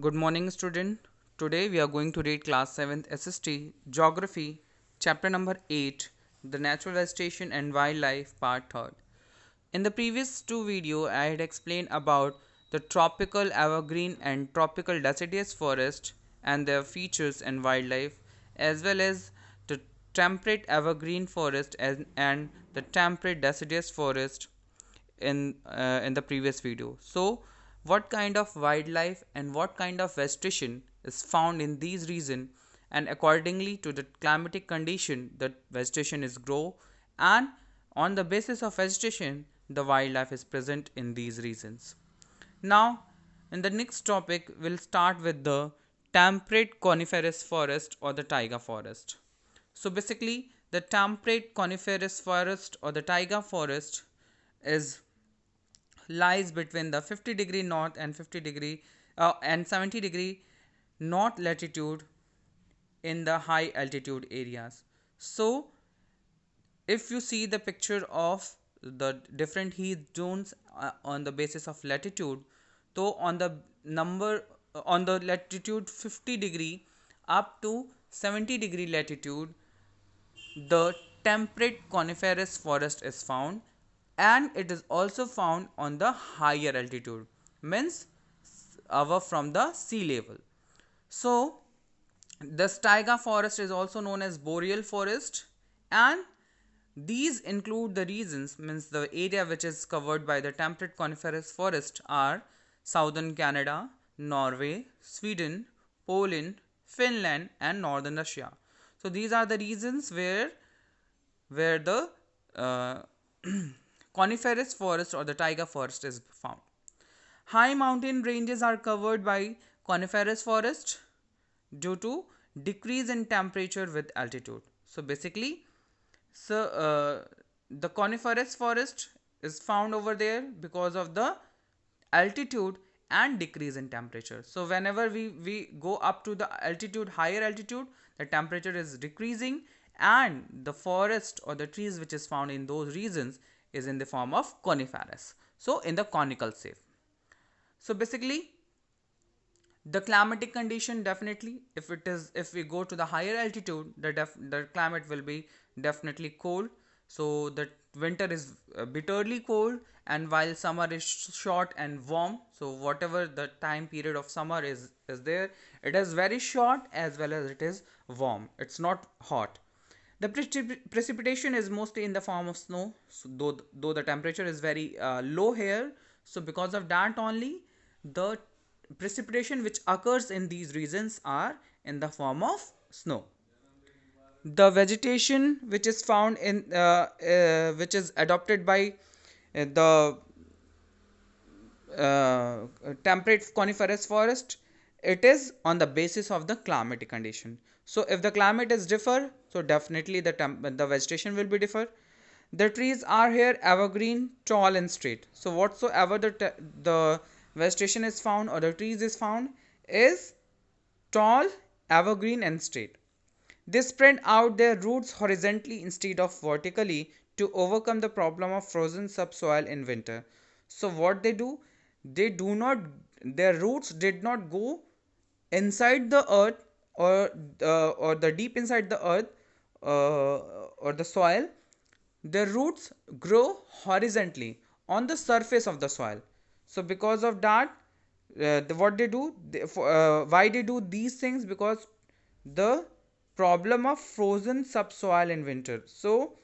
Good morning, student. Today we are going to read class 7th s.st. Geography, chapter number 8, the Natural Vegetation and Wildlife, part 3rd. In the previous two videos, I had explained about the tropical evergreen and tropical deciduous forest and their features and wildlife, as well as the temperate evergreen forest and the temperate deciduous forest in the previous video. So, what kind of wildlife and what kind of vegetation is found in these regions, and accordingly to the climatic condition, the vegetation is grow, and on the basis of vegetation, the wildlife is present in these regions. Now, in the next topic, we'll start with the temperate coniferous forest or the taiga forest. So basically, the temperate coniferous forest or the taiga forest is lies between the 50-degree north and 50-degree and 70-degree north latitude in the high altitude areas. So if you see the picture of the different heat zones on the basis of latitude, so on the number on the latitude 50-degree up to 70-degree latitude, the temperate coniferous forest is found, and it is also found on the higher altitude, means above from the sea level. So the taiga forest is also known as boreal forest, and these include the regions, means the area which is covered by the temperate coniferous forest are southern Canada, Norway, Sweden, Poland, Finland, and northern Russia. So these are the regions where the uh, coniferous forest or the taiga forest is found. High mountain ranges are covered by coniferous forest due to decrease in temperature with altitude. So basically, the coniferous forest is found over there because of the altitude and decrease in temperature. So whenever we go up to the altitude, higher altitude, the temperature is decreasing, and the forest or the trees which is found in those regions is in the form of coniferous. So in the conical shape. So basically, the climatic condition, definitely if we go to the higher altitude, the climate will be definitely cold. So the winter is bitterly cold, and while summer is short and warm. So whatever the time period of summer is there, it is very short as well as it is warm, it's not hot. The precipitation is mostly in the form of snow, so though the temperature is very low here, so because of that only, the precipitation which occurs in these regions are in the form of snow. The vegetation which is found in which is adopted by the temperate coniferous forest, it is on the basis of the climatic condition. So if the climate is differ, so definitely the vegetation will be differ. The trees are here evergreen, tall and straight. So whatsoever the vegetation is found or the trees is found is tall, evergreen and straight. They spread out their roots horizontally instead of vertically to overcome the problem of frozen subsoil in winter. So what they do, they do not, their roots did not go inside the earth, or the deep inside the earth, or the soil. Their roots grow horizontally on the surface of the soil. So because of that, what they do, why they do these things, because the problem of frozen subsoil in winter. So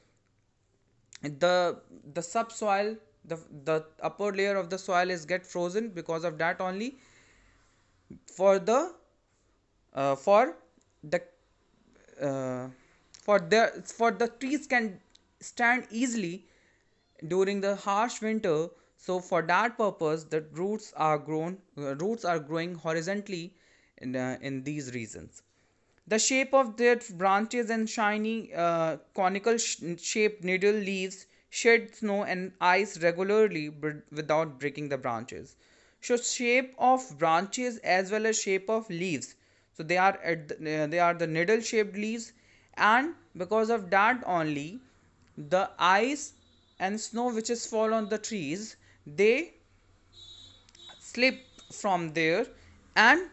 the subsoil, the upper layer of the soil is get frozen, because of that only, for the for the uh, for the trees can stand easily during the harsh winter. So for that purpose, the roots are growing horizontally in these regions. The shape of their branches and shiny conical shaped needle leaves shed snow and ice regularly without breaking the branches. So shape of branches as well as shape of leaves. So they are the needle shaped leaves, and because of that only, the ice and snow which is fall on the trees, they slip from there, and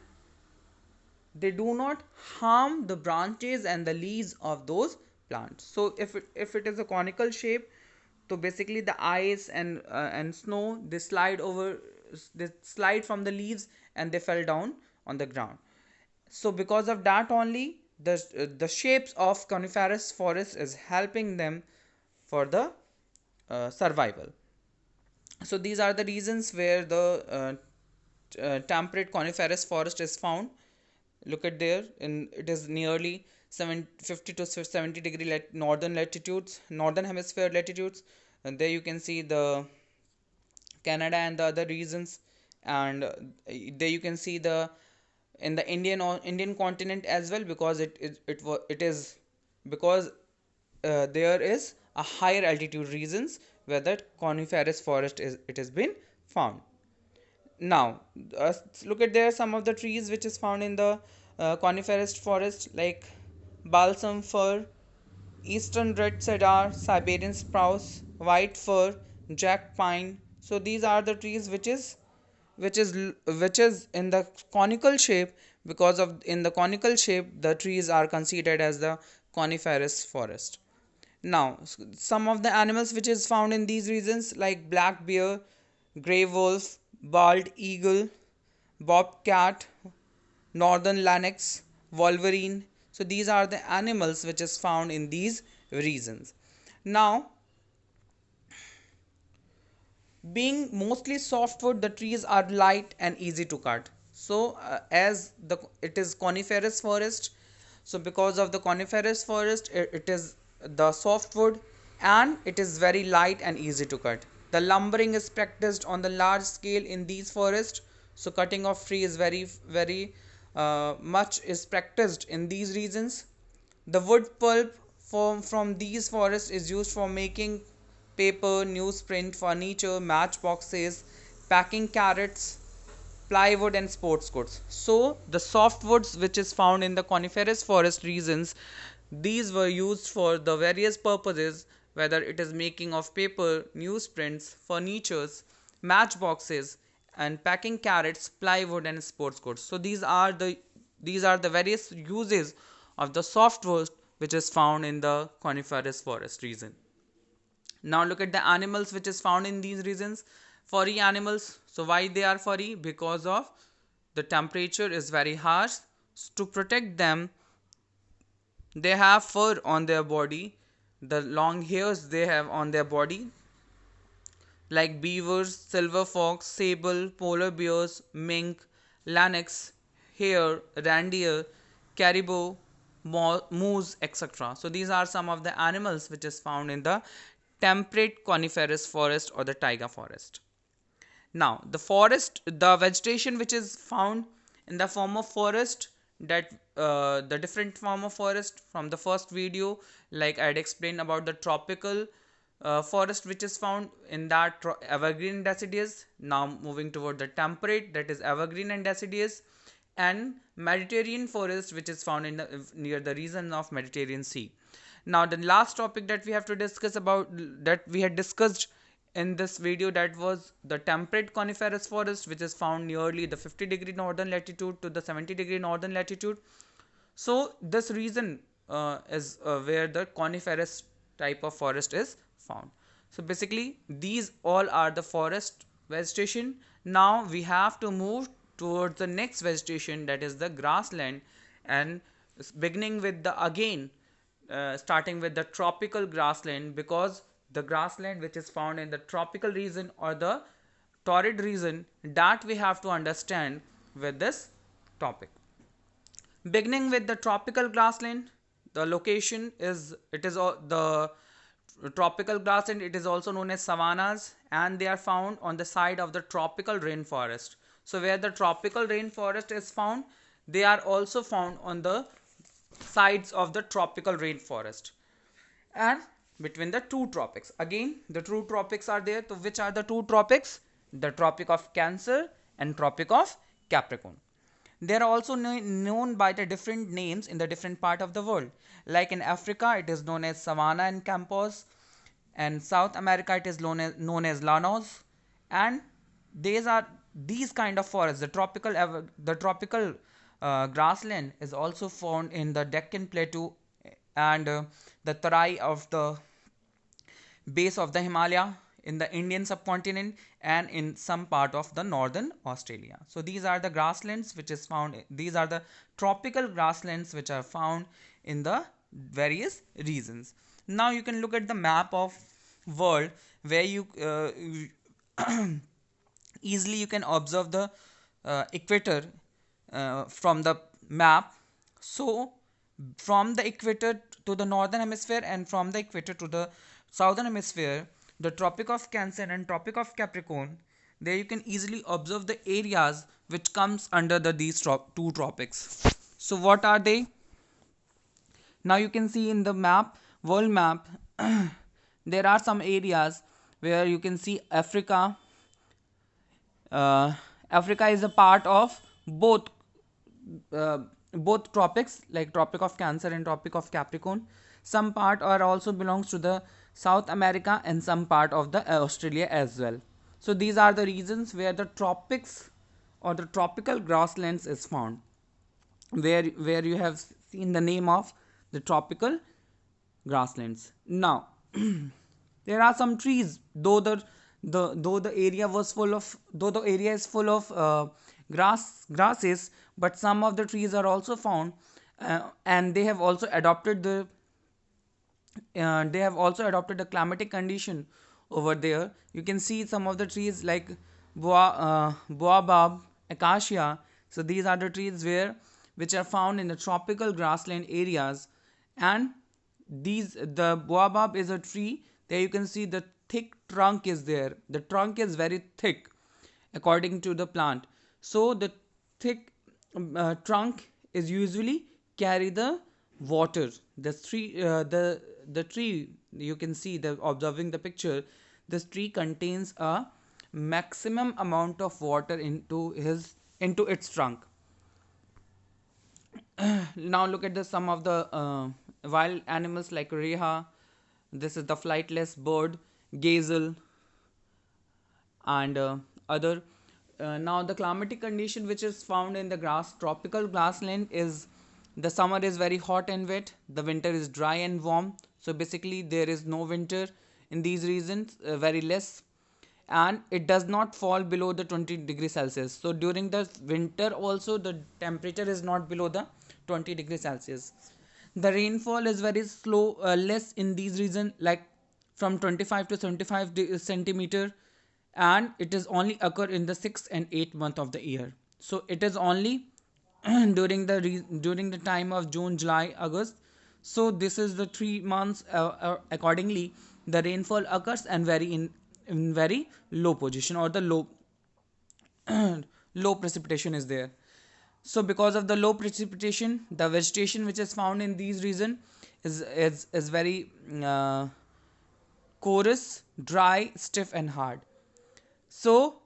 they do not harm the branches and the leaves of those plants. So if it is a conical shape, so basically the ice and snow, they slide from the leaves and they fell down on the ground. So because of that only, the shapes of coniferous forest is helping them for the survival. So these are the reasons where the temperate coniferous forest is found. Look at there, in it is nearly 50 to 70 degree northern latitudes, northern hemisphere latitudes, and there you can see the Canada and the other regions, and there you can see the in the Indian continent as well, because it is because there is a higher altitude regions where that coniferous forest is it has been found. Now, look at there some of the trees which is found in the coniferous forest, like balsam fir, eastern red cedar, Siberian spruce, white fir, jack pine. So these are the trees which is in the conical shape. Because of in the conical shape, the trees are considered as the coniferous forest. Now, some of the animals which is found in these regions, like black bear, grey wolf, bald eagle, bobcat, northern lynx, wolverine. So these are the animals which is found in these regions. Now, being mostly softwood, the trees are light and easy to cut. So as the it is coniferous forest, so because of the coniferous forest, it is the softwood, and it is very light and easy to cut. The lumbering is practiced on the large scale in these forests. So cutting of tree is very much is practiced in these regions. The wood pulp from these forests is used for making paper, newsprint, furniture, matchboxes, packing carrots, plywood, and sports goods. So the softwoods which is found in the coniferous forest regions, these were used for the various purposes, whether it is making of paper, newsprints, furnitures, matchboxes, and packing carrots, plywood, and sports goods. So these are the various uses of the softwood which is found in the coniferous forest region. Now look at the animals which is found in these regions. Furry animals. So why they are furry? Because of the temperature is very harsh. To protect them, they have fur on their body. The long hairs they have on their body, like beavers, silver fox, sable, polar bears, mink, lynx, hare, reindeer, caribou, moose, etc. So these are some of the animals which is found in the temperate coniferous forest or the taiga forest. Now, the vegetation which is found in the form of forest, that the different form of forest from the first video, like I had explained about the tropical forest which is found in that evergreen deciduous. Now moving toward the temperate, that is evergreen and deciduous, and Mediterranean forest which is found in near the region of Mediterranean Sea. Now the last topic that we have to discuss about, that we had discussed in this video, that was the temperate coniferous forest which is found nearly the 50-degree northern latitude to the 70-degree northern latitude. So this region is where the coniferous type of forest is found. So basically these all are the forest vegetation. Now we have to move towards the next vegetation, that is the grassland, and beginning with the again starting with the tropical grassland, because the grassland which is found in the tropical region or the torrid region, that we have to understand with this topic. Beginning with the tropical grassland, the location is the tropical grassland, it is also known as savannas, and they are found on the side of the tropical rainforest. So where the tropical rainforest is found, they are also found on the sides of the tropical rainforest, and between the two tropics. Again, the two tropics are there. So which are the two tropics? The Tropic of Cancer and Tropic of Capricorn. They are also known by the different names in the different part of the world. Like in Africa, it is known as Savanna and Campos, and South America it is known as Llanos. And these kind of forests, the tropical grassland is also found in the Deccan Plateau and the Tarai of the base of the Himalaya, in the Indian subcontinent, and in some part of the northern Australia. So these are the grasslands which is found. These are the tropical grasslands which are found in the various regions. Now you can look at the map of world where you easily you can observe the equator from the map. So from the equator to the northern hemisphere and from the equator to the southern hemisphere, the tropic of Cancer and tropic of Capricorn, there you can easily observe the areas which comes under these two tropics. So what are they? Now you can see in the map, world map, there are some areas where you can see Africa. Africa is a part of uh, both tropics, like tropic of Cancer and tropic of Capricorn. Some part are also belongs to the South America and some part of the Australia as well. So these are the regions where the tropics or the tropical grasslands is found, where you have seen the name of the tropical grasslands. Now there are some trees, though the area was full of though the area is full of grasses, but some of the trees are also found, and they have also adopted a climatic condition over there. You can see some of the trees like baobab, acacia. So these are the trees which are found in the tropical grassland areas. And the baobab is a tree. There you can see the thick trunk is there. The trunk is very thick according to the plant. So the thick trunk is usually carry the water. The tree, you can see, the observing the picture, this tree contains a maximum amount of water into its trunk. Now look at the some of the wild animals like reha. This is the flightless bird, gazelle, and other. Now the climatic condition which is found in the tropical grassland is the summer is very hot and wet, the winter is dry and warm. So basically there is no winter in these regions, very less, and it does not fall below the 20 degrees Celsius. So during the winter also the temperature is not below the 20 degrees Celsius. The rainfall is very slow, less in these regions, like from 25 to 75 centimeter, and it is only occur in the 6th and 8th month of the year. So it is only during the time of June, July, August. So this is the 3 months. Accordingly, the rainfall occurs and in very low position, or the low precipitation is there. So because of the low precipitation, the vegetation which is found in these region is very coarse, dry, stiff, and hard. So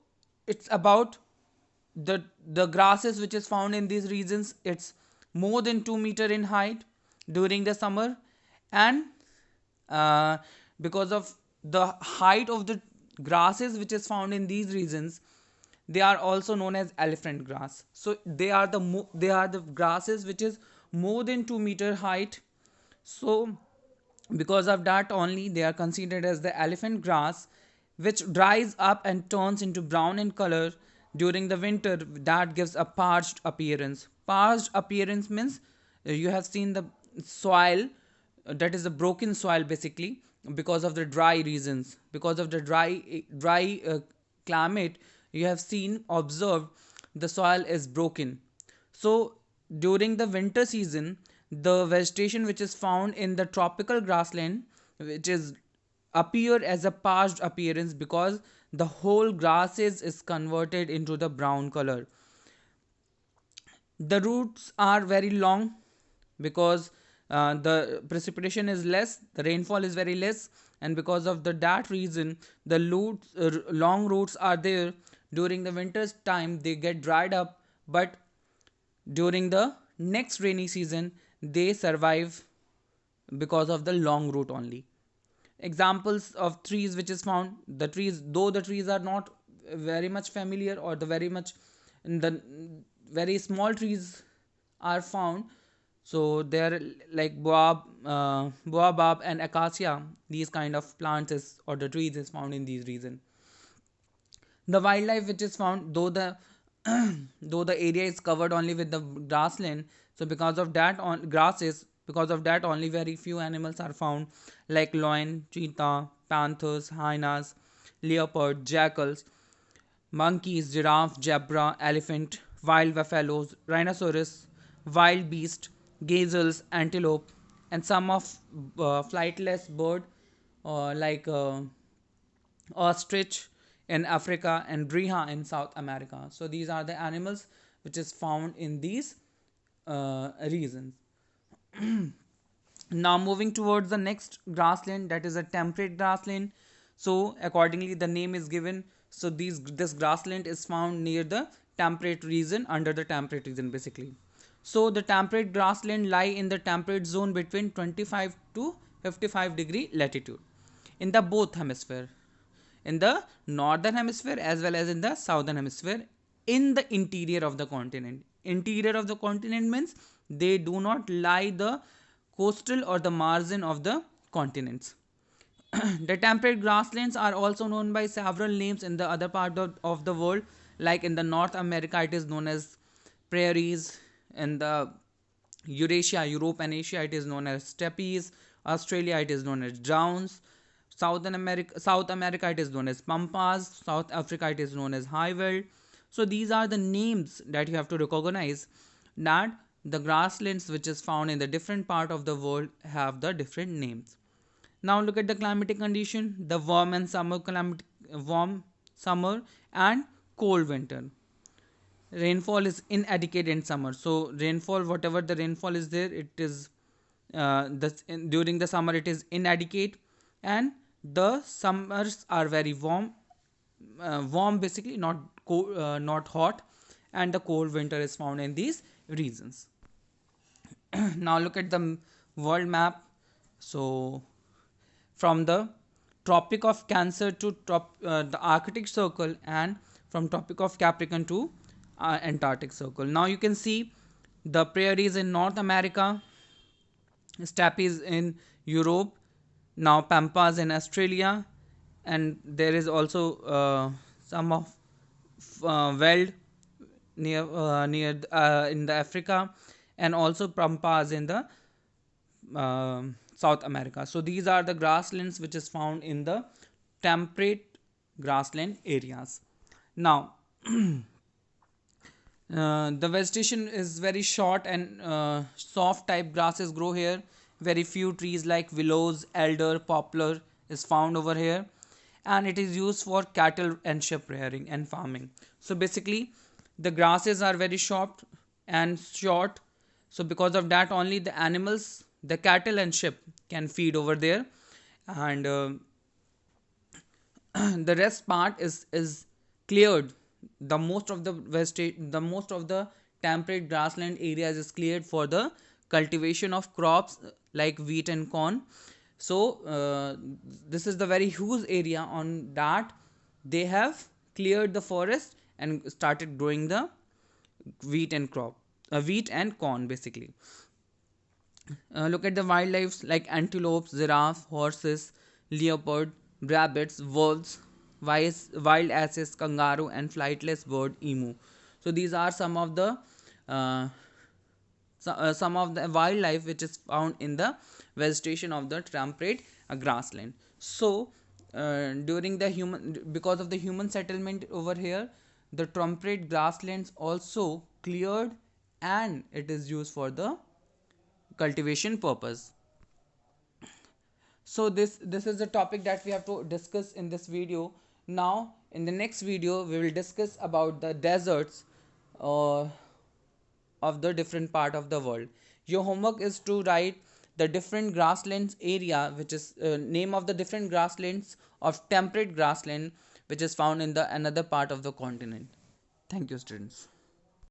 it's about the grasses which is found in these regions. It's more than 2 meter in height during the summer, and because of the height of the grasses which is found in these regions, they are also known as elephant grass. So they are the grasses which is more than 2 meter height. So because of that only they are considered as the elephant grass, which dries up and turns into brown in color during the winter. That gives a parched appearance. Parched appearance means you have seen the soil, that is the broken soil basically, because of the dry regions, because of the dry climate. You have seen, observed, the soil is broken. So during the winter season, the vegetation which is found in the tropical grassland, which is appear as a parched appearance, because the whole grasses is converted into the brown color. The roots are very long because the precipitation is less, the rainfall is very less, and because of that reason, the long roots are there. During the winter's time they get dried up, but during the next rainy season they survive because of the long root only. Examples of trees which is found, the trees, though the trees are not very much familiar, or the very small trees are found. So they're like baobab and acacia. These kind of plants is, or the trees is found in these regions. The wildlife which is found, though the though the area is covered only with the grassland, so because of that on grasses, because of that only very few animals are found, like lion, cheetah, panthers, hyenas, leopard, jackals, monkeys, giraffe, zebra, elephant, wild buffaloes, rhinoceros, wild beast, gazelles, antelope, and some of flightless bird, like ostrich in Africa and Riha in South America. So these are the animals which is found in these regions. Now moving towards the next grassland, that is a temperate grassland. So accordingly the name is given. So this grassland is found near the temperate region, under the temperate region basically. So the temperate grassland lie in the temperate zone between 25 to 55-degree latitude in the both hemisphere, in the northern hemisphere as well as in the southern hemisphere, in the interior of the continent. Interior of the continent means they do not lie the coastal or the margin of the continents. The temperate grasslands are also known by several names in the other part of the world. Like in the North America it is known as prairies, in the Eurasia, Europe and Asia it is known as steppes, Australia it is known as downs, South America it is known as pampas, South Africa it is known as highveld. So these are the names that you have to recognize, that the grasslands which is found in the different part of the world have the different names. Now look at the climatic condition, the warm summer and cold winter. Rainfall is inadequate in summer. So rainfall, whatever the rainfall is there, it is during the summer it is inadequate, and the summers are very warm, warm basically, not hot, and the cold winter is found in these regions. Now look at the world map. So from the Tropic of Cancer to the Arctic Circle, and from Tropic of Capricorn to Antarctic Circle. Now you can see the prairies in North America, steppes in Europe, now pampas in Australia, and there is also some of veld near in the Africa, and also pampas in the South America. So these are the grasslands which is found in the temperate grassland areas. Now the vegetation is very short, and soft type grasses grow here. Very few trees like willows, elder, poplar is found over here, and it is used for cattle and sheep rearing and farming. So basically the grasses are very short and short, so because of that only the animals, the cattle and sheep can feed over there, and the rest part is cleared. The most of the temperate grassland areas is cleared for the cultivation of crops like wheat and corn. So this is the very huge area on that they have cleared the forest and started growing the wheat and corn basically. Look at the wildlife like antelopes, giraffe, horses, leopard, rabbits, wolves, wild asses, kangaroo, and flightless bird emu. So these are uh, some of the wildlife which is found in the vegetation of the temperate grassland. So during the human because of the human settlement over here, the temperate grasslands also cleared, and it is used for the cultivation purpose. So this is the topic that we have to discuss in this video. Now in the next video we will discuss about the deserts uh, of the different part of the world. Your homework is to write the different grasslands area, which is name of the different grasslands of temperate grassland which is found in the another part of the continent. Thank you, students.